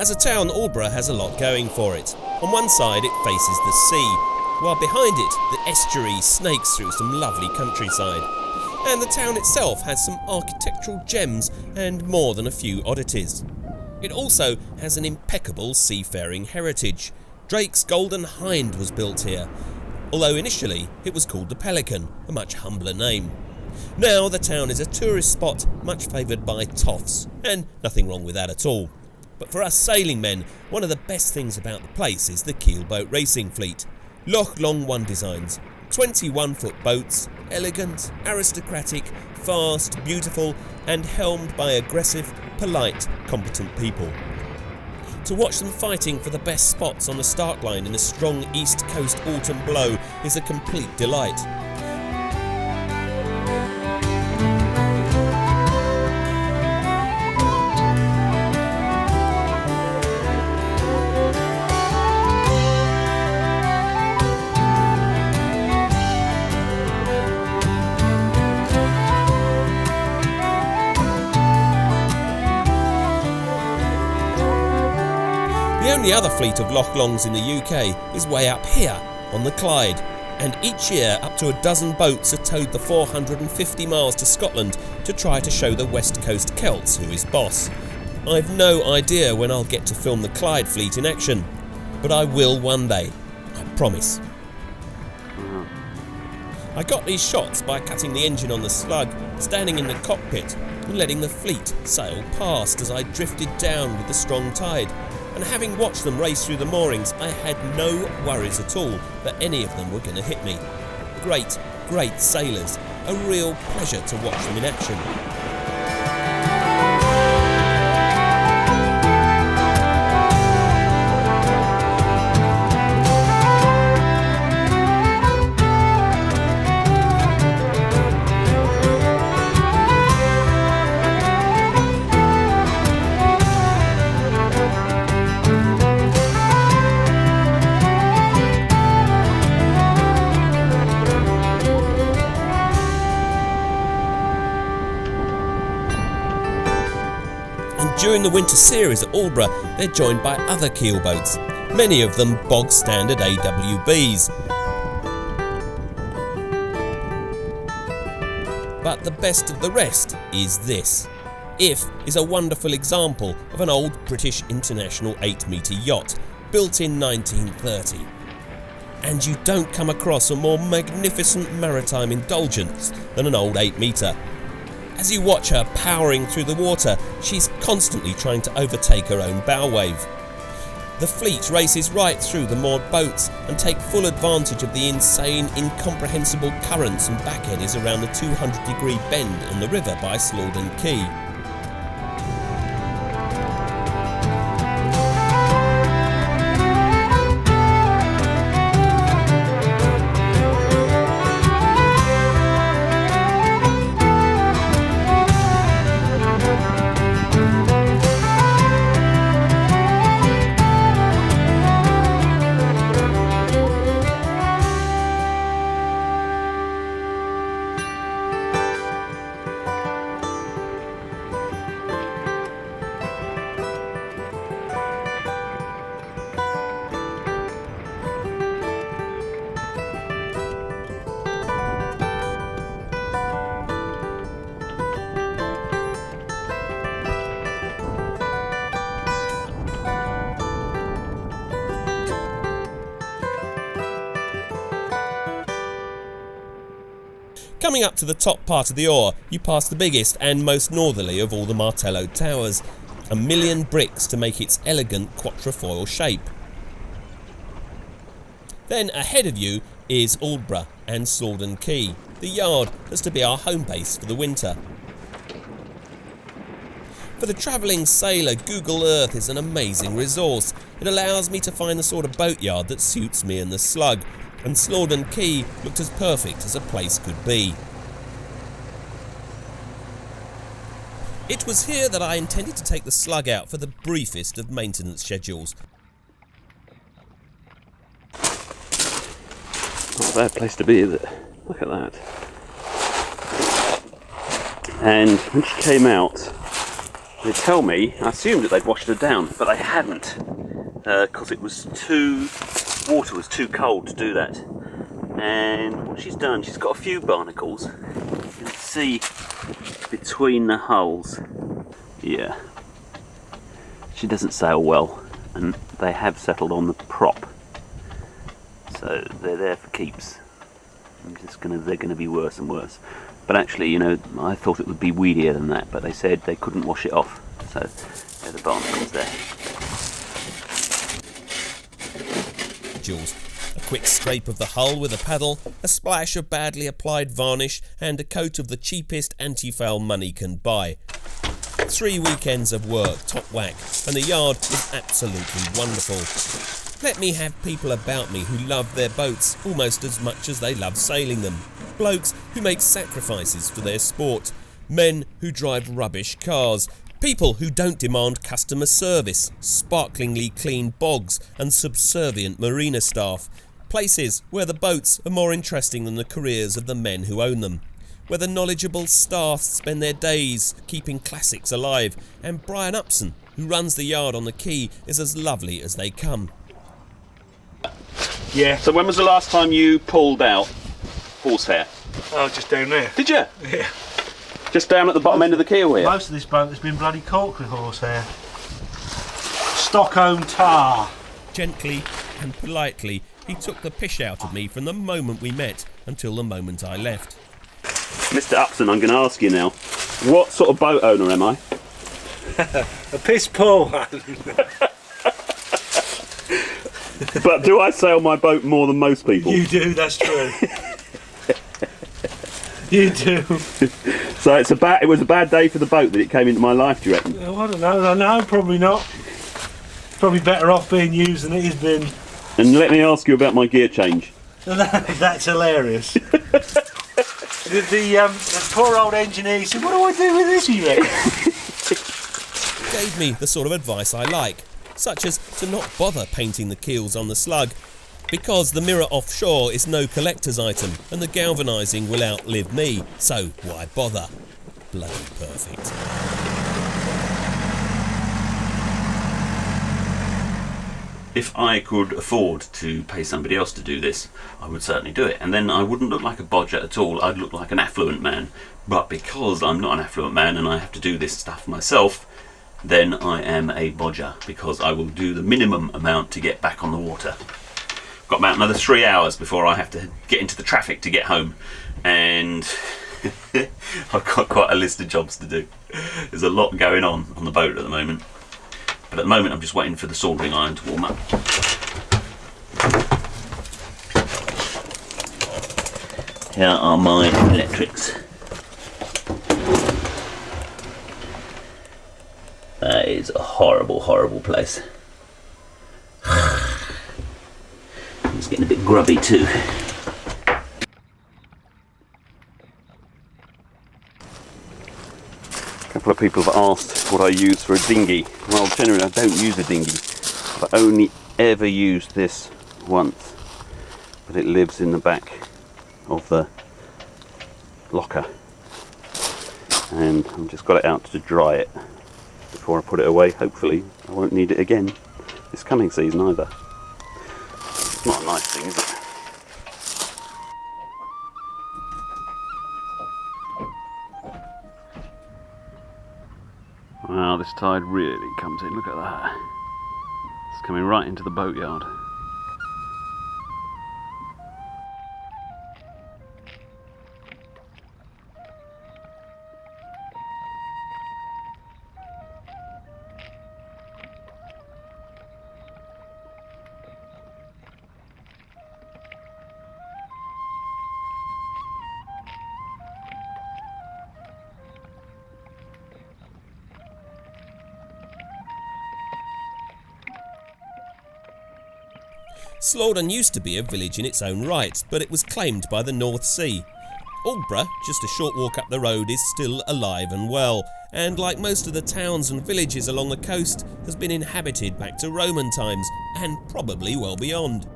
As a town, Aldburgh has a lot going for it. On one side it faces the sea, while behind it the estuary snakes through some lovely countryside. And the town itself has some architectural gems and more than a few oddities. It also has an impeccable seafaring heritage. Drake's Golden Hind was built here, although initially it was called the Pelican, a much humbler name. Now the town is a tourist spot much favoured by toffs, and nothing wrong with that at all. But for us sailing men, one of the best things about the place is the keelboat racing fleet. Loch Long 1 designs, 21-foot boats, elegant, aristocratic, fast, beautiful, and helmed by aggressive, polite, competent people. To watch them fighting for the best spots on the start line in a strong East Coast autumn blow is a complete delight. The only other fleet of Loch Longs in the UK is way up here, on the Clyde, and each year up to a dozen boats are towed the 450 miles to Scotland to try to show the West Coast Celts who is boss. I've no idea when I'll get to film the Clyde fleet in action, but I will one day, I promise. I got these shots by cutting the engine on the Slug, standing in the cockpit and letting the fleet sail past as I drifted down with the strong tide. And having watched them race through the moorings, I had no worries at all that any of them were going to hit me. Great, great sailors. A real pleasure to watch them in action. During the winter series at Aldburgh, they're joined by other keelboats, many of them bog standard AWBs. But the best of the rest is this. If is a wonderful example of an old British International 8-metre yacht, built in 1930. And you don't come across a more magnificent maritime indulgence than an old 8-metre. As you watch her powering through the water, she's constantly trying to overtake her own bow wave. The fleet races right through the moored boats and take full advantage of the insane, incomprehensible currents and back eddies around the 200-degree bend on the river by Slaughden Quay. Coming up to the top part of the Oar, you pass the biggest and most northerly of all the Martello towers, 1 million bricks to make its elegant quatrefoil shape. Then ahead of you is Aldburgh and Slaughden Quay, the yard that's to be our home base for the winter. For the travelling sailor, Google Earth is an amazing resource. It allows me to find the sort of boatyard that suits me and the Slug, and Slaughden Quay looked as perfect as a place could be. It was here that I intended to take the Slug out for the briefest of maintenance schedules. Not a bad place to be, is it? Look at that. And when she came out, They tell me, I assumed that they'd washed her down, but they hadn't, because water was too cold to do that. And what she's done, she's got a few barnacles. You can see between the hulls. Yeah. She doesn't sail well, and they have settled on the prop. So they're there for keeps. They're gonna be worse and worse. But actually, you know, I thought it would be weedier than that, but they said they couldn't wash it off. So there are the barnacles there. Jules. A quick scrape of the hull with a paddle, a splash of badly applied varnish, and a coat of the cheapest anti-foul money can buy. 3 weekends of work, top whack, and the yard is absolutely wonderful. Let me have people about me who love their boats almost as much as they love sailing them. Blokes who make sacrifices for their sport. Men who drive rubbish cars. People who don't demand customer service, sparklingly clean bogs and subservient marina staff. Places where the boats are more interesting than the careers of the men who own them. Where the knowledgeable staff spend their days keeping classics alive. And Brian Upson, who runs the yard on the quay, is as lovely as they come. Yeah. So when was the last time you pulled out horsehair? Oh, just down there. Did you? Yeah. Just down at the bottom end of the keel here? Most of this boat has been bloody corked with horsehair. Stockholm tar. Gently and politely, he took the pish out of me from the moment we met until the moment I left. Mr. Upson, I'm going to ask you now, what sort of boat owner am I? A piss poor one. But do I sail my boat more than most people? You do, that's true. You do. So it was a bad day for the boat that it came into my life, do you reckon? Oh, I don't know. No, probably not. Probably better off being used than it has been. And let me ask you about my gear change. That's hilarious. the poor old engineer said, "What do I do with this, you reckon?" Gave me the sort of advice I like, such as to not bother painting the keels on the slug, because the mirror offshore is no collector's item and the galvanising will outlive me, so why bother? Bloody perfect. If I could afford to pay somebody else to do this, I would certainly do it. And then I wouldn't look like a bodger at all, I'd look like an affluent man. But because I'm not an affluent man and I have to do this stuff myself, then I am a bodger, because I will do the minimum amount to get back on the water. Got about another 3 hours before I have to get into the traffic to get home, and I've got quite a list of jobs to do. There's a lot going on the boat at the moment, but at the moment I'm just waiting for the soldering iron to warm up. Here are my electrics. That is a horrible, horrible place. It's getting a bit grubby too. A couple of people have asked what I use for a dinghy. Well, generally I don't use a dinghy. I've only ever used this once, but it lives in the back of the locker, and I've just got it out to dry it before I put it away. Hopefully I won't need it again this coming season either. It's not a nice thing, is it? Wow, this tide really comes in. Look at that. It's coming right into the boatyard. Slaughton used to be a village in its own right, but it was claimed by the North Sea. Aldburgh, just a short walk up the road, is still alive and well, and like most of the towns and villages along the coast, has been inhabited back to Roman times, and probably well beyond.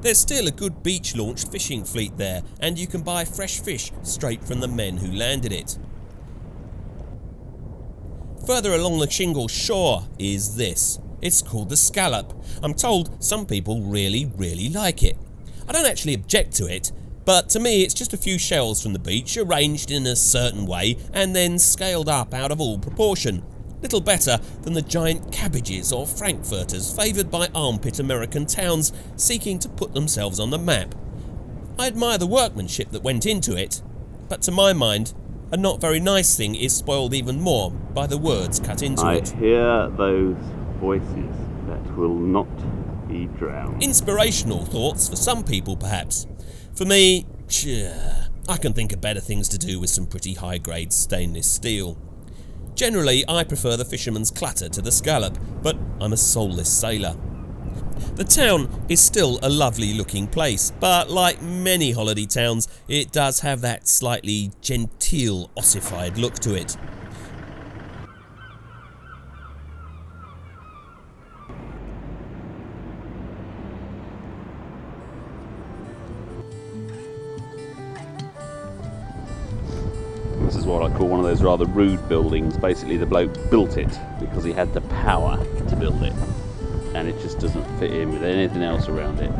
There's still a good beach-launched fishing fleet there, and you can buy fresh fish straight from the men who landed it. Further along the shingle shore is this. It's called the scallop. I'm told some people really like it. I don't actually object to it, but to me it's just a few shells from the beach arranged in a certain way and then scaled up out of all proportion. Little better than the giant cabbages or frankfurters favoured by armpit American towns seeking to put themselves on the map. I admire the workmanship that went into it, but to my mind, a not very nice thing is spoiled even more by the words cut into it. I hear those voices that will not be drowned. Inspirational thoughts for some people, perhaps. For me, I can think of better things to do with some pretty high-grade stainless steel. Generally, I prefer the fisherman's clatter to the scallop, but I'm a soulless sailor. The town is still a lovely-looking place, but like many holiday towns, it does have that slightly genteel, ossified look to it. This is what I call one of those rather rude buildings. Basically, the bloke built it because he had the power to build it, and it just doesn't fit in with anything else around it.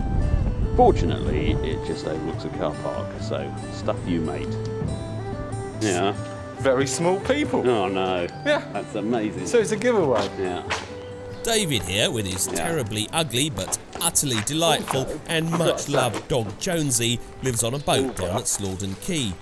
Fortunately, it just overlooks a car park, so stuff you mate. Yeah. Very small people. Oh no. Yeah. That's amazing. So it's a giveaway. Yeah. David here, with his terribly ugly but utterly delightful and much loved dog Jonesy, lives on a boat down at Slaughton Quay.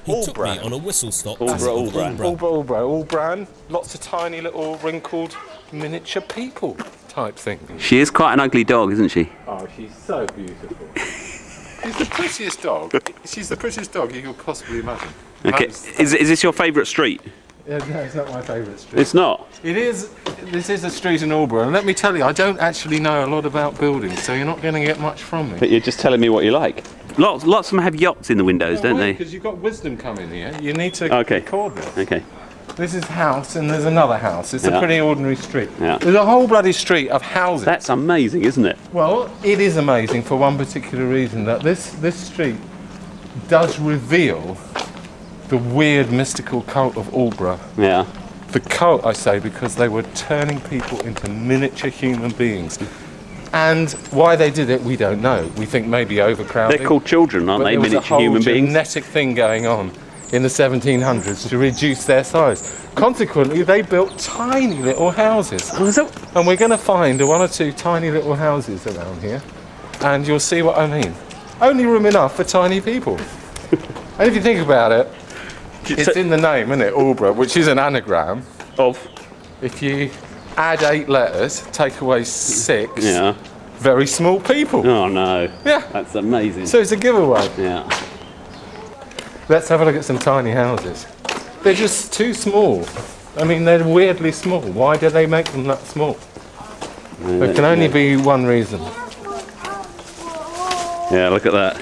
He took me on a whistle-stop to Aldburgh, Aldburgh. Lots of tiny little wrinkled miniature people type thing. She is quite an ugly dog, isn't she? Oh, she's so beautiful. She's the prettiest dog. She's the prettiest dog you could possibly imagine. Okay. Is this your favourite street? Yeah, no, it's not my favourite street. It's not? It is. This is a street in Aldburgh, and let me tell you, I don't actually know a lot about buildings, so you're not going to get much from me. But you're just telling me what you like. Lots of them have yachts in the windows, don't they? Because you've got wisdom coming here. You need to record this. Okay. This is house, and there's another house. It's a pretty ordinary street. Yeah. There's a whole bloody street of houses. That's amazing, isn't it? Well, it is amazing for one particular reason, that this street does reveal the weird mystical cult of Aldburgh. Yeah. The cult, I say, because they were turning people into miniature human beings. And why they did it, we don't know. We think maybe overcrowding. They're called children, aren't they? Miniature human beings. There was a whole genetic thing going on in the 1700s to reduce their size. Consequently, they built tiny little houses. And we're going to find one or two tiny little houses around here, and you'll see what I mean. Only room enough for tiny people. And if you think about it, it's in the name, isn't it? Aldburgh, which is an anagram of. If you add 8 letters, take away 6. Yeah. Very small people. Oh no. Yeah. That's amazing. So it's a giveaway. Yeah. Let's have a look at some tiny houses. They're just too small. I mean, they're weirdly small. Why do they make them that small? There can only be one reason. Yeah, look at that.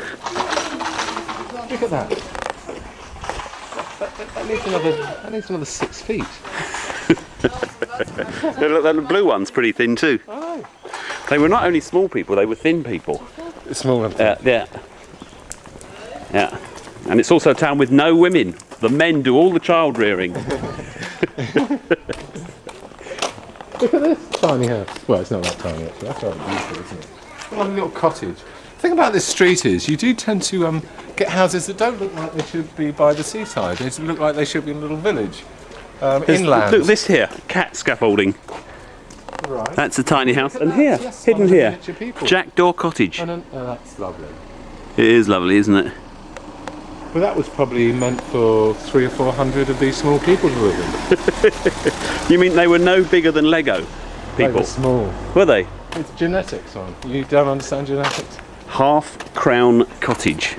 Look at that. That needs another 6 feet. Look, that blue one's pretty thin too. Oh. They were not only small people, they were thin people. Small and thin. Yeah. Yeah. And it's also a town with no women. The men do all the child rearing. Look at this tiny house. Well, it's not that tiny actually. That's rather beautiful, isn't it? Like a little cottage. The thing about this street is you do tend to get houses that don't look like they should be by the seaside. They look like they should be in a little village. Inland. Look, this here, cat scaffolding. Right. That's a tiny house. And that. here, Yes, hidden here, miniature people. Jackdaw Cottage. And that's lovely. It is lovely, isn't it? Well, that was probably meant for 300 or 400 of these small people to live in. You mean they were no bigger than Lego people? They were small. Were they? It's genetics, on. You don't understand genetics? Half Crown Cottage.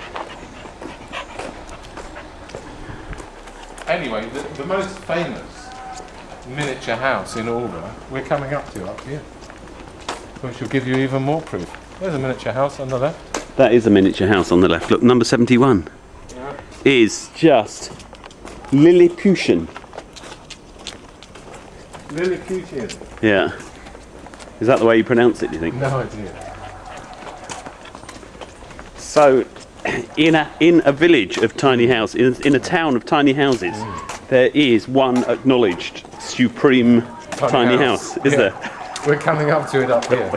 Anyway, the most famous miniature house in Aldburgh, we're coming up to up here, which will give you even more proof. There's a miniature house on the left. That is a miniature house on the left. Look, number 71 is just Lilliputian. Lilliputian? Yeah. Is that the way you pronounce it, do you think? No idea. So, in a village of tiny houses, in a town of tiny houses, there is one acknowledged supreme tiny house, is there? We're coming up to it up here.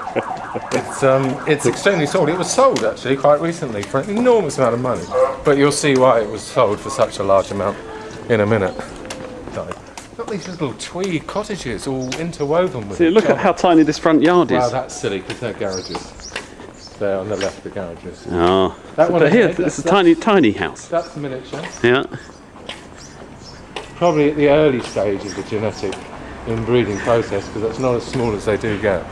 It's extremely sold. It was sold actually quite recently for an enormous amount of money. But you'll see why it was sold for such a large amount in a minute. Look at these little tweed cottages all interwoven with. See, look at how tiny this front yard is. Wow, that's silly because they're garages. There on the left, the garages. Oh, that one but here, ahead, it's a tiny house. That's miniature. Yeah. Probably at the early stage of the genetic inbreeding process, because that's not as small as they do get.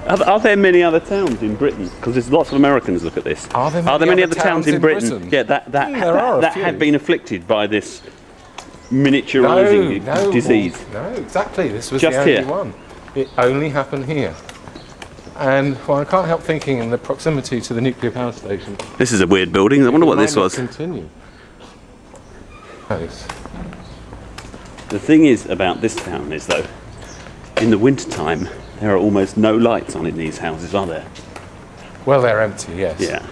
Are there many other towns in Britain? Because there's lots of Americans look at this. Are there many other towns in Britain? Yeah, that had been afflicted by this miniaturising disease. No, exactly. This was just the only here. one. It only happened here. And well, I can't help thinking in the proximity to the nuclear power station. This is a weird building. I wonder what this was. Continue. Nice. The thing is about this town is though, in the winter time there are almost no lights on in these houses, are there? Well, they're empty, yes. Yeah.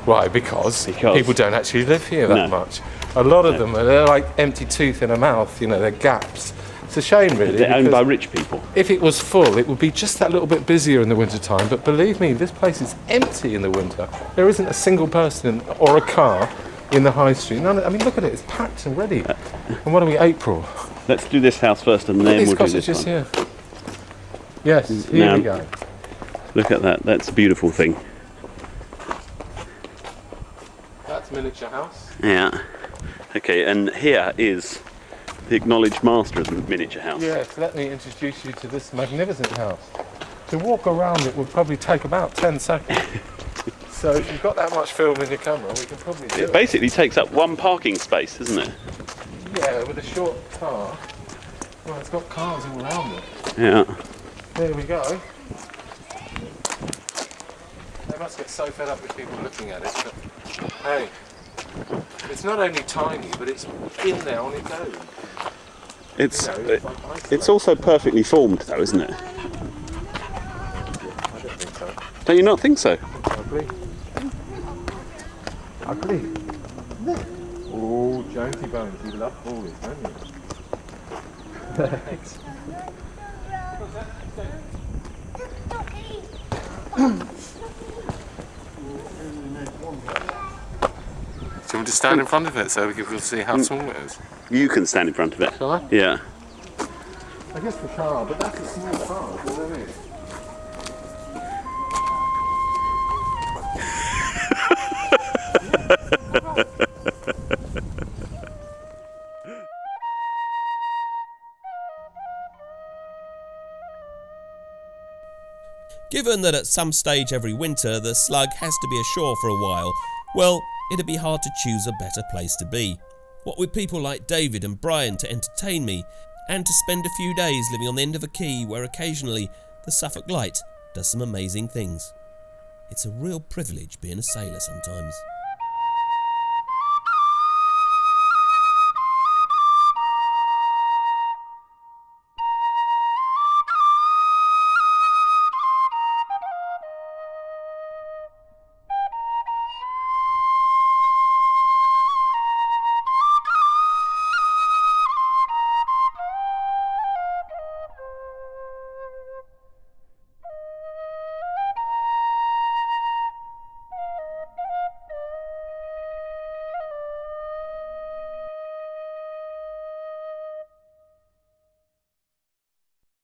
Why? Because people don't actually live here that much. A lot of them they're like empty tooth in a mouth. You know, they're gaps. It's a shame, really. They're owned by rich people. If it was full, it would be just that little bit busier in the winter time. But believe me, this place is empty in the winter. There isn't a single person or a car in the high street. None. I mean, look at it. It's packed and ready. And what are we? April. Let's do this house first, and then we'll do this one. Here. Yes. Here we go. Look at that. That's a beautiful thing. That's miniature house. Yeah. Okay, and here is the acknowledged master of the miniature house. Yes, let me introduce you to this magnificent house. To walk around it would probably take about 10 seconds. So if you've got that much film in your camera, we can probably do it. It basically takes up one parking space, doesn't it? Yeah, with a short car. Well, it's got cars all around it. Yeah. There we go. They must get so fed up with people looking at it, but hey, it's not only tiny, but it's in there on its own. It's also perfectly formed, though, isn't it? I don't think so. Don't you not think so? Ugly. Ugly. Oh, Jonesy Bones, you love ballies, don't you? Thanks. Do you want to stand in front of it so we can see how small it is? You can stand in front of it. Shall I? Yeah. I guess the car, but that's a small car, isn't it? Given that at some stage every winter the slug has to be ashore for a while, well, it'd be hard to choose a better place to be. What with people like David and Brian to entertain me, and to spend a few days living on the end of a quay where occasionally the Suffolk Light does some amazing things. It's a real privilege being a sailor sometimes.